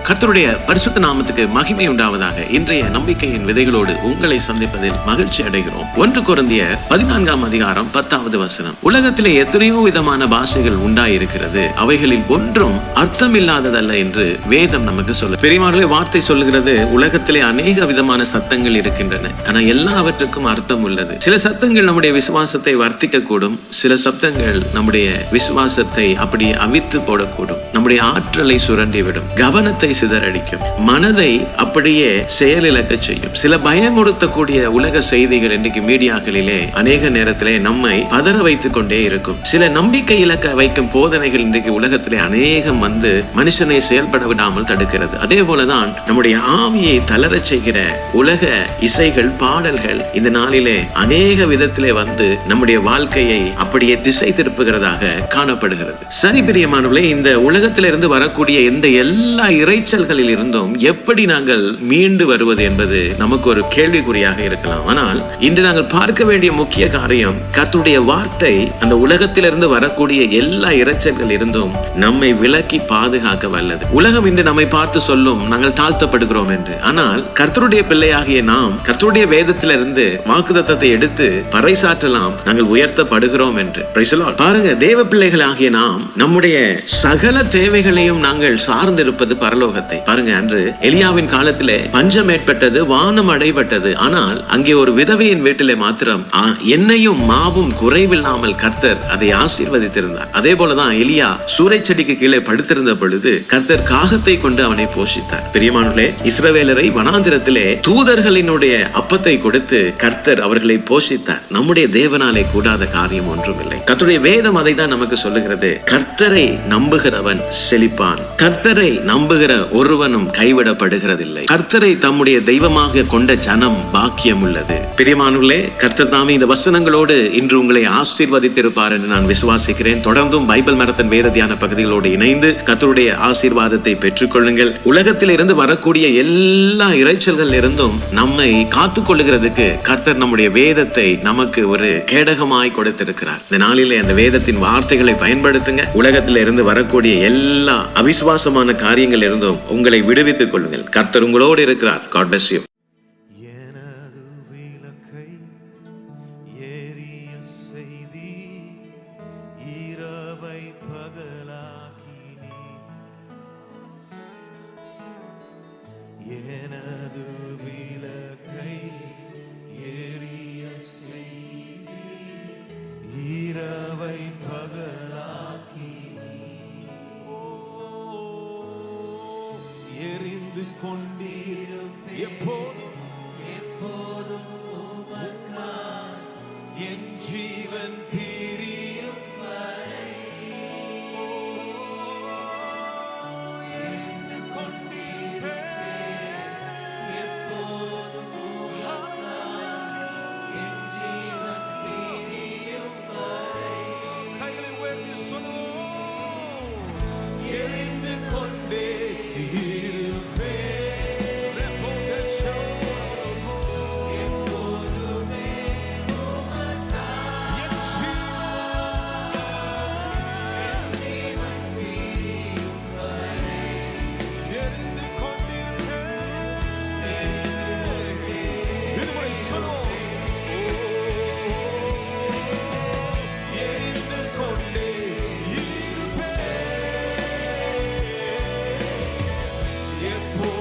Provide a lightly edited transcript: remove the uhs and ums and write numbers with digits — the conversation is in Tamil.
கர்த்தருடைய பரிசுத்த நாமத்துக்கு மகிமை உண்டாவதாக. இன்றைய நம்பிக்கையின் விதைகளோடு உங்களை சந்திப்பதில் மகிழ்ச்சி அடைகிறோம். 1 கொரிந்தியர் 14 அதிகாரம் 10வது வசனம். உலகத்திலே எத்தனையோ விதமான பாஷைகள் உண்டாயிருக்கிறது, அவைகளில் ஒன்றும் அர்த்தமில்லாததல்ல என்று வேதம் நமக்கு சொல்ல. பெரியமானே வார்த்தை சொல்லுகிறது, உலகத்திலே அநேக விதமான சத்தங்கள் இருக்கின்றன, ஆனா எல்லாவற்றுக்கும் அர்த்தம் உள்ளது. சில சத்தங்கள் நம்முடைய விசுவாசத்தை வர்த்திக்க கூடும், சில சத்தங்கள் நம்முடைய விசுவாசத்தை அப்படியே அவித்து போடக்கூடும், நம்முடைய ஆற்றலை சுரண்டிவிடும், கவனத்தை சிதறடிக்கும், மனதை அப்படியே செயலிழக்க செய்யும். சில பயமுறுத்தக்கூடிய உலக செய்திகள் இன்றைக்கு மீடியாக்களிலே அநேக நேரத்திலே நம்மை பதற வைத்துக் கொண்டே இருக்கும். சில நம்பிக்கை இலக்க வைக்கும் போதனைகள் இன்றைக்கு உலகத்திலே அநேகம் வந்து மனுஷனை செயல்பட விடாமல் தடுக்கிறது. அதே போலதான் நம்முடைய ஆவியை தளரச் செய்கிற உலக இசைகள், பாடல்கள் இந்த நாளிலே அநேக விதத்திலே வந்து நம்முடைய வாழ்க்கையை அப்படியே திசை திருப்புகிறதாக காணப்படுகிறது. சரி பிரியமானவர்களே, இந்த உலகத்திலிருந்து வரக்கூடிய இந்த எல்லா இறைச்சல்களில் இருந்தும் எப்படி நாங்கள் மீண்டு வருவது என்பது நமக்கு ஒரு கேள்விக்குறியாக இருக்கலாம். ஆனால் இன்று நாங்கள் பார்க்க வேண்டிய முக்கிய காரியம், கர்த்தருடைய வார்த்தை அந்த உலகத்திலிருந்து வரக்கூடிய எல்லா இறைச்சல்கள் இருந்தும் நம்மை விலக்கி பாதுகாக்க வல்லது. உலகம் இன்று நம்மை பார்த்து சொல்லும், நாங்கள் தாழ்த்தப்படுகிறோம் என்று. ஆனால் கர்த்தருடைய பிள்ளையாகிய நாம் கர்த்தருடைய வேதத்திலிருந்து வாக்குத்தத்தத்தை எடுத்து பறைசாற்றலாம், நாங்கள் உயர்த்தப்படுகிறோம் என்று. பாருங்க, தேவ பிள்ளைகள் ஆகிய நாம் நம்முடைய சகல தேவைகளையும் நாங்கள் சார்ந்திருப்பது பரலோகத்தை. பாருங்க, அன்று எலியாவின் காலத்திலே பஞ்சம் ஏற்பட்டது, வானம் அடைபட்டது. ஆனால் அங்கே ஒரு விதவையின் வீட்டிலே மாத்திரம் எண்ணெயும் மாவும் குறைவில்லாமல் கர்த்தர் அதை ஆசீர்வதித்திருந்தார். அதே போலதான் எலியா சூறை செடிக்கு கீழே படுத்திருந்த பொழுது கர்த்தர் காகத்தை கொண்டு அவனை போஷித்தார். பிரியமானவர்களே, இஸ்ரவேலரை வனாந்திரத்திலே தூதர்களினுடைய அப்பத்தை கொடுத்து கர்த்தர் அவர்களை போஷித்தார். நம்முடைய தேவனாலே கூடாத காரியம் ஒன்றுமில்லை. கர்த்தருடைய வேதம் அதை தான் நமக்கு சொல்லுகிறது. கர்த்தரை நம்புகிறவன் செழிப்பான், கர்த்தரை நம்புகிற ஒருவனும் கைவிடப்படுகிறதில்லை. கர்த்தரை தம்முடைய தெய்வமாக கொண்ட ஜனம் பாக்கியம் உள்ளது. பிரியமானவர்களே, கர்த்தர் தாமே இந்த வசனங்களோடு இன்று உங்களை ஆசீர்வதித்திருப்பார் என்று நான் விசுவாசிக்கிறேன். தொடர்ந்தும் பைபிள் மரத்தின் வேத தியான பகுதிகளோடு இணைந்து கர்த்தருடைய ஆசீர்வாதத்தை பெற்றுக் கொள்ளுங்கள். உலகத்தில் இருந்து வரக்கூடிய எல்லா இறைச்சல்கள் இருந்தும் நம்மை காத்துக் கொள்ளுகிறதுக்கு கர்த்தர் நம்முடைய வேதத்தை நமக்கு ஒரு கேடகமாய் கொடுத்திருக்கிறார். இந்த நாளிலே அந்த வேதத்தின் வார்த்தைகளை பயன்படுத்துங்க. உலகத்தில் இருந்து வரக்கூடிய எல்லா அவிசுவாசமான காரியங்கள் இருந்தும் உங்களை விடுவித்துக் கொள்ளுங்கள். கர்த்தர் உங்களோடு இருக்கிறார். God bless you. எரிந்து கொண்டீரும் எப்போதும் எப்போதும் உமக்காய் என் ஜீவன் பிரியும் வரை. எரிந்து கொண்டீரும் எப்போதும் உமக்காய் என் ஜீவன் பிரியும் வரை. கைகளை உயர்த்தி சொல்லுவோம், எரிந்து கொண்டே எப்போ